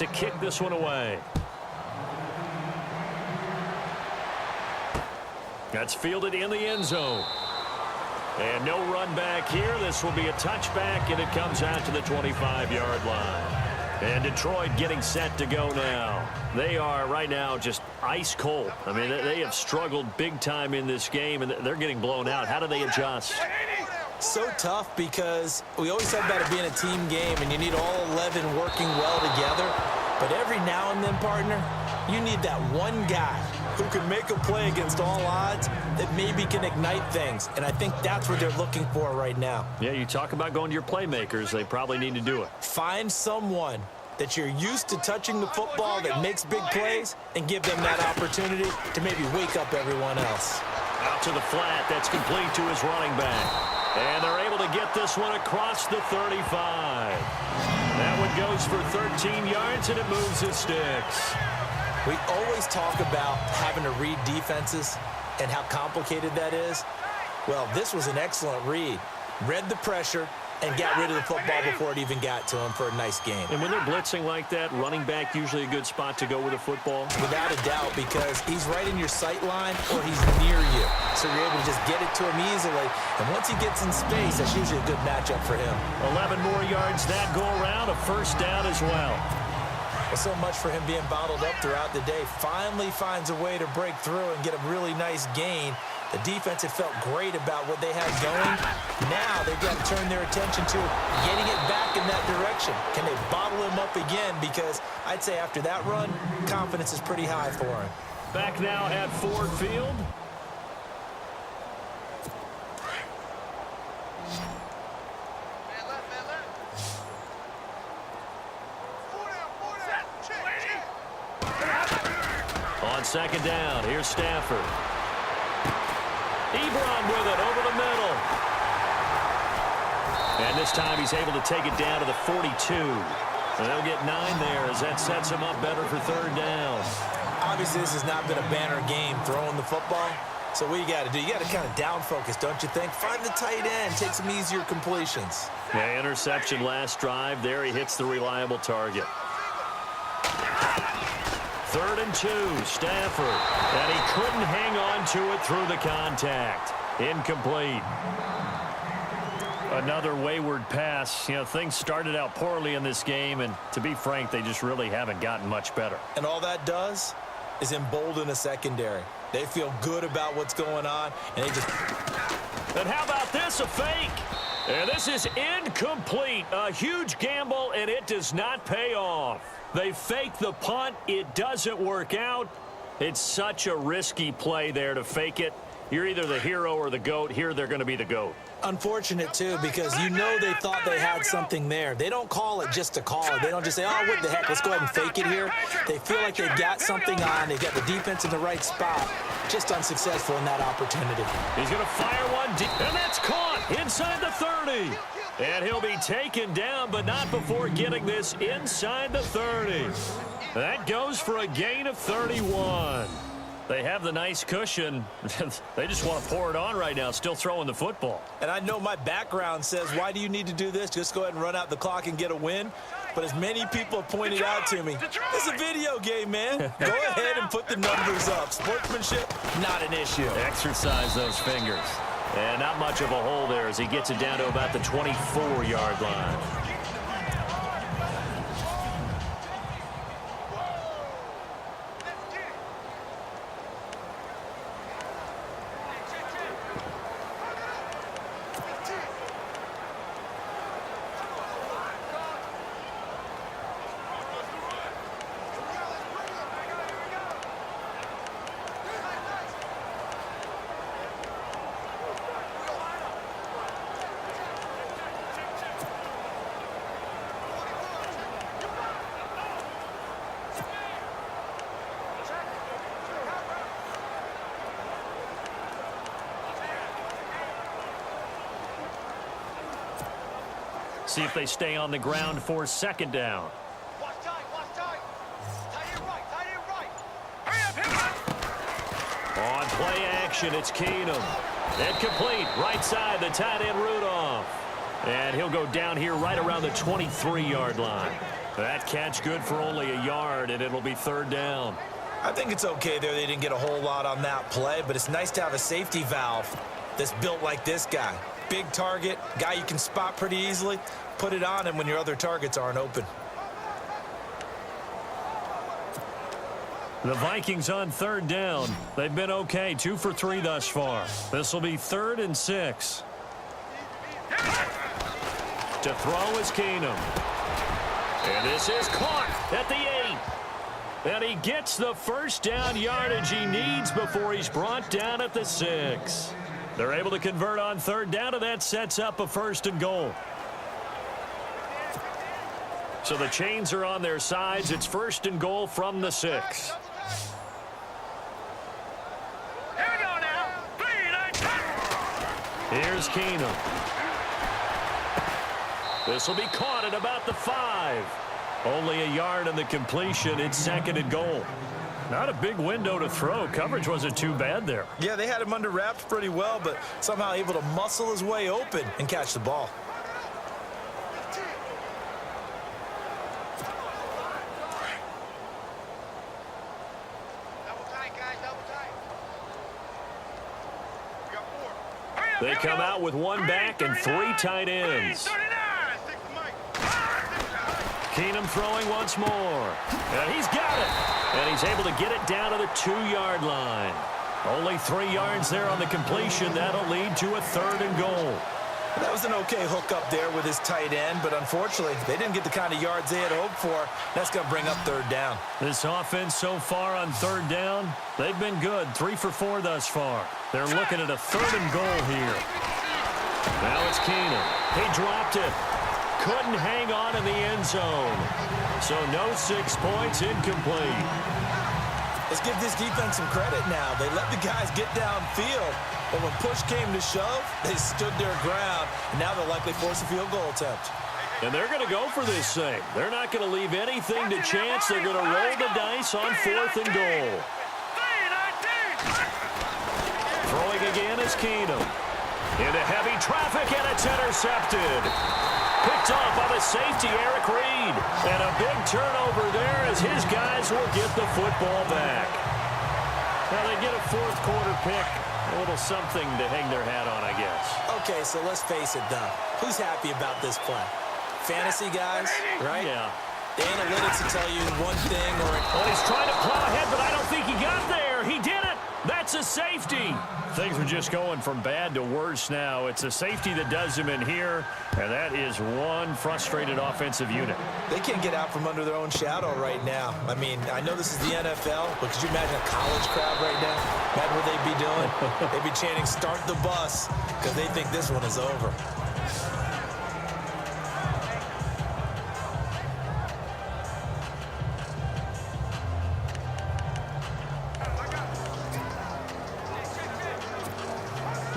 to kick this one away. That's fielded in the end zone. And no run back here. This will be a touchback, and it comes out to the 25-yard line. And Detroit getting set to go now. They are right now just ice cold. I mean, they have struggled big time in this game, and they're getting blown out. How do they adjust? So tough because we always talk about it being a team game, and you need all 11 working well together. But every now and then, partner, you need that one guy who can make a play against all odds that maybe can ignite things. And I think that's what they're looking for right now. Yeah, you talk about going to your playmakers. They probably need to do it. Find someone that you're used to touching the football that makes big plays and give them that opportunity to maybe wake up everyone else. Out to the flat. That's complete to his running back. And they're able to get this one across the 35. That one goes for 13 yards, and it moves his sticks. We always talk about having to read defenses and how complicated that is. Well, this was an excellent read. Read the pressure and got rid of the football before it even got to him for a nice game. And when they're blitzing like that, running back usually a good spot to go with a football? Without a doubt, because he's right in your sight line or he's near you. So you're able to just get it to him easily. And once he gets in space, that's usually a good matchup for him. 11 more yards that go around, a first down as well. Well, so much for him being bottled up throughout the day. Finally finds a way to break through and get a really nice gain. The defense had felt great about what they had going. Now they've got to turn their attention to getting it back in that direction. Can they bottle him up again? Because I'd say after that run, confidence is pretty high for him. Back now at Ford Field. On second down, here's Stafford. Ebron with it over the middle. And this time he's able to take it down to the 42. And they'll get 9 there as that sets him up better for third down. Obviously, this has not been a banner game throwing the football. So what you got to do, you got to kind of down focus, don't you think? Find the tight end, take some easier completions. Yeah, interception last drive. There he hits the reliable target. 3rd and 2, Stafford. And he couldn't hang on to it through the contact. Incomplete. Another wayward pass. You know, things started out poorly in this game, and to be frank, they just really haven't gotten much better. And all that does is embolden a secondary. They feel good about what's going on, and they just... And how about this, a fake? And this is incomplete. A huge gamble, and it does not pay off. They fake the punt. It doesn't work out. It's such a risky play there to fake it. You're either the hero or the GOAT. Here, they're going to be the GOAT. Unfortunate, too, because you know they thought they had something there. They don't call it just to call it. They don't just say, oh, what the heck, let's go ahead and fake it here. They feel like they've got something on. They've got the defense in the right spot. Just unsuccessful in that opportunity. He's going to fire one deep, and that's caught inside the 30. And he'll be taken down, but not before getting this inside the 30. That goes for a gain of 31. They have the nice cushion. They just want to pour it on right now, still throwing the football. And I know my background says, why do you need to do this? Just go ahead and run out the clock and get a win. But as many people have pointed out to me, it's a video game, man. Go ahead and put the numbers up. Sportsmanship, not an issue. Exercise those fingers. And not much of a hole there as he gets it down to about the 24-yard line. See if they stay on the ground for second down. Watch time, watch time. Tight end right, tight end right. Hurry up. On play action, it's Keenum. Incomplete, right side, the tight end Rudolph. And he'll go down here right around the 23-yard line. That catch good for only a yard, and it'll be third down. I think it's okay there. They didn't get a whole lot on that play, but it's nice to have a safety valve that's built like this guy. Big target, guy you can spot pretty easily. Put it on him when your other targets aren't open. The Vikings on third down. They've been okay, 2 for 3 thus far. This will be 3rd and 6. To throw is Keenum. And this is caught at the 8. And he gets the first down yardage he needs before he's brought down at the 6. They're able to convert on third down, and that sets up a 1st and goal. So the chains are on their sides. It's 1st and goal from the 6. Here's Keenum. This will be caught at about the 5. Only a yard on the completion. It's 2nd and goal. Not a big window to throw. Coverage wasn't too bad there. Yeah, they had him under wraps pretty well, but somehow able to muscle his way open and catch the ball. They come out with 1 back and 3 tight ends. Keenum throwing once more. And he's got it. And he's able to get it down to the 2-yard line. Only 3 yards there on the completion. That'll lead to a 3rd and goal. That was an okay hook up there with his tight end, but unfortunately, they didn't get the kind of yards they had hoped for. That's going to bring up 3rd down. This offense so far on 3rd down, they've been good. 3 for 4 thus far. They're looking at a 3rd and goal here. Now it's Keenum. He dropped it. Couldn't hang on in the end zone. So no 6 points, incomplete. Let's give this defense some credit now. They let the guys get downfield, but when push came to shove, they stood their ground. And now they'll likely force a field goal attempt. And they're going to go for this thing. They're not going to leave anything to chance. They're going to roll the dice on 4th and goal. Throwing again is Keenum. Into heavy traffic, and it's intercepted. Picked off by the safety, Eric Reed. And a big turnover there as his guys will get the football back. Now they get a 4th quarter pick. A little something to hang their hat on, I guess. Okay, so let's face it, though. Who's happy about this play? Fantasy guys, right? Yeah. The analytics will tell you one thing or... Well, he's trying to plow ahead, but I don't think he got there. He did it. That's a safety. Things are just going from bad to worse now. It's a safety that does him in here, and that is one frustrated offensive unit. They can't get out from under their own shadow right now. I mean, I know this is the NFL, but could you imagine a college crowd right now? Imagine what they'd be doing. They'd be chanting, "Start the bus," because they think this one is over.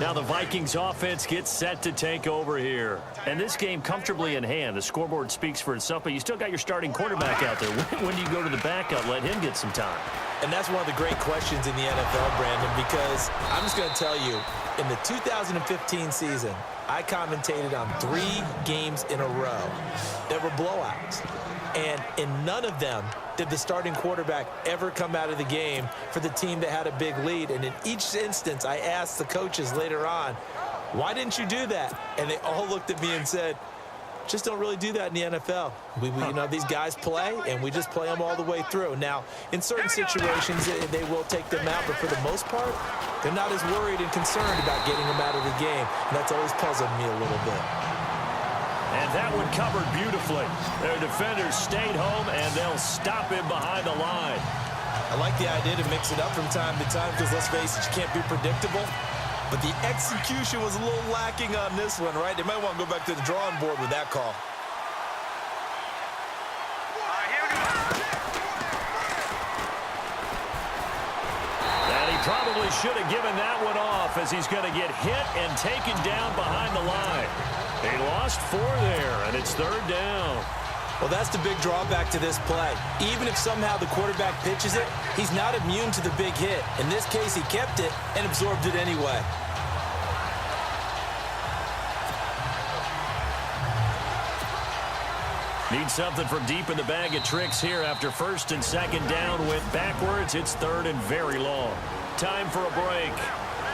Now the Vikings offense gets set to take over here. And this game comfortably in hand. The scoreboard speaks for itself, but you still got your starting quarterback out there. When do you go to the backup, let him get some time? And that's one of the great questions in the NFL, Brandon, because I'm just going to tell you, in the 2015 season, I commentated on 3 games in a row that were blowouts. And in none of them did the starting quarterback ever come out of the game for the team that had a big lead. And in each instance, I asked the coaches later on, why didn't you do that? And they all looked at me and said, just don't really do that in the NFL. You know, these guys play, and we just play them all the way through. Now, in certain situations, they will take them out, but for the most part, they're not as worried and concerned about getting them out of the game. And that's always puzzled me a little bit. And that one covered beautifully. Their defenders stayed home, and they'll stop him behind the line. I like the idea to mix it up from time to time because, let's face it, you can't be predictable. But the execution was a little lacking on this one, right? They might want to go back to the drawing board with that call. And he probably should have given that one off as he's going to get hit and taken down behind the line. He lost 4 there, and it's 3rd down. Well, that's the big drawback to this play. Even if somehow the quarterback pitches it, he's not immune to the big hit. In this case, he kept it and absorbed it anyway. Need something from deep in the bag of tricks here after first and second down went backwards. It's third and very long. Time for a break.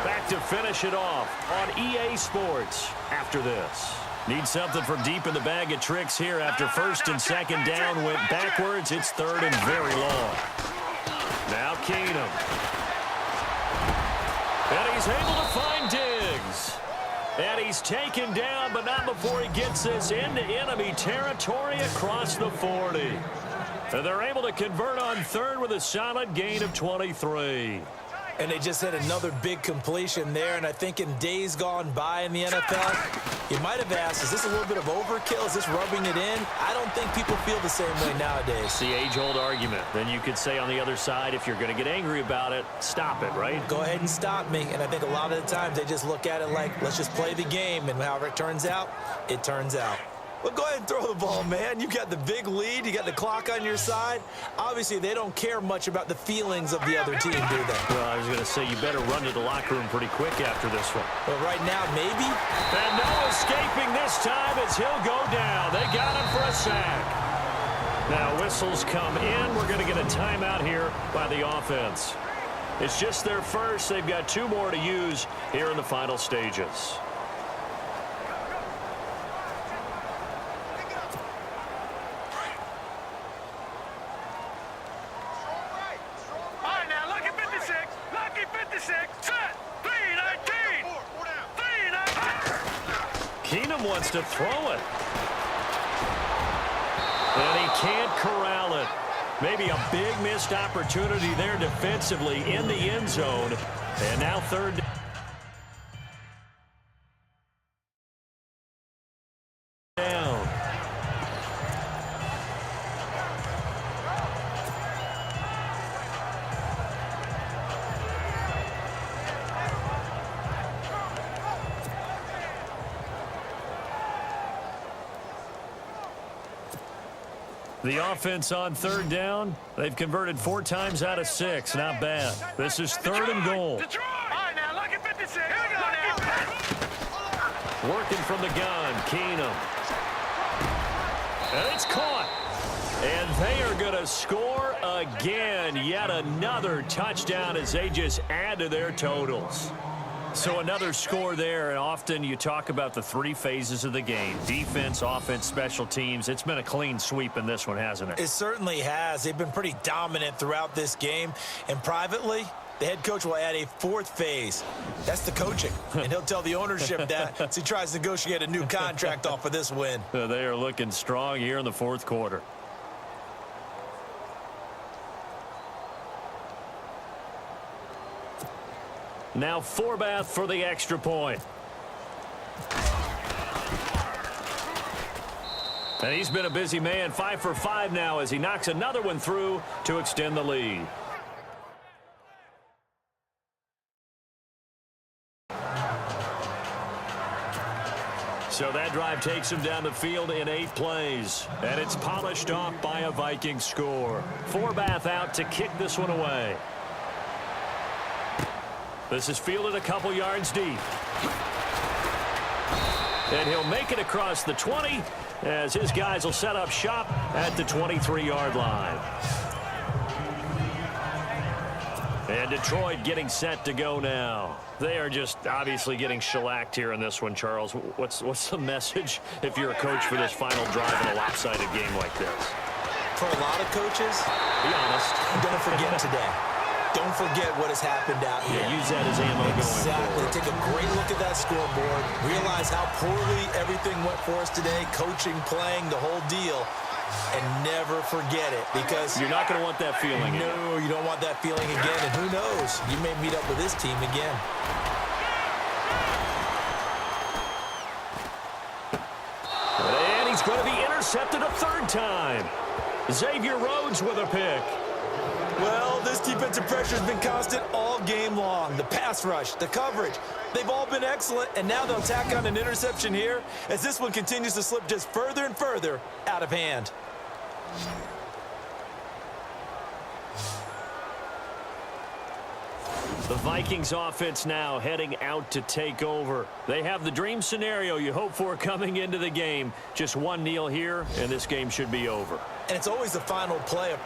Back to finish it off on EA Sports after this. Need something from deep in the bag of tricks here after first and second down went backwards. It's third and very long. Now Keenum. And he's able to find Diggs. And he's taken down, but not before he gets this into enemy territory across the 40. And they're able to convert on third with a solid gain of 23. And they just had another big completion there. And I think in days gone by in the NFL, you might have asked, is this a little bit of overkill? Is this rubbing it in? I don't think people feel the same way nowadays. It's the age-old argument. Then you could say on the other side, if you're going to get angry about it, stop it, right? Go ahead and stop me. And I think a lot of the times they just look at it like, let's just play the game. And however it turns out, it turns out. Well, go ahead and throw the ball, man. You got the big lead. You got the clock on your side. Obviously, they don't care much about the feelings of the other team, do they? Well, I was going to say you better run to the locker room pretty quick after this one. Well, right now, maybe. And no escaping this time as he'll go down. They got him for a sack. Now, whistles come in. We're going to get a timeout here by the offense. It's just their first. They've got 2 more to use here in the final stages. Keenum wants to throw it. And he can't corral it. Maybe a big missed opportunity there defensively in the end zone. And now third down. The offense on third down, they've converted 4 times out of 6. Not bad. This is third and goal. Working from the gun, Keenum. And it's caught. And they are going to score again. Yet another touchdown as they just add to their totals. So another score there, and often you talk about the 3 phases of the game. Defense, offense, special teams. It's been a clean sweep in this one, hasn't it? It certainly has. They've been pretty dominant throughout this game. And privately, the head coach will add a 4th phase. That's the coaching. And he'll tell the ownership that as he tries to negotiate a new contract off of this win. They are looking strong here in the 4th quarter. Now Forbath for the extra point. And he's been a busy man, 5 for 5 now as he knocks another one through to extend the lead. So that drive takes him down the field in 8 plays. And it's polished off by a Viking score. Forbath out to kick this one away. This is fielded a couple yards deep. And he'll make it across the 20 as his guys will set up shop at the 23-yard line. And Detroit getting set to go now. They are just obviously getting shellacked here in this one, Charles. What's the message if you're a coach for this final drive in a lopsided game like this? For a lot of coaches, be honest, don't forget today. Don't forget what has happened out here. Yeah, use that as ammo exactly. going forward. Take a great look at that scoreboard. Realize how poorly everything went for us today. Coaching, playing, the whole deal. And never forget it because you're not going to want that feeling again. No, you don't want that feeling again. And who knows? You may meet up with this team again. And he's going to be intercepted a 3rd time. Xavier Rhodes with a pick. Well, this defensive pressure has been constant all game long. The pass rush, the coverage, they've all been excellent, and now they'll tack on an interception here as this one continues to slip just further and further out of hand. The Vikings offense now heading out to take over. They have the dream scenario you hope for coming into the game. Just one kneel here, and this game should be over. And it's always the final play.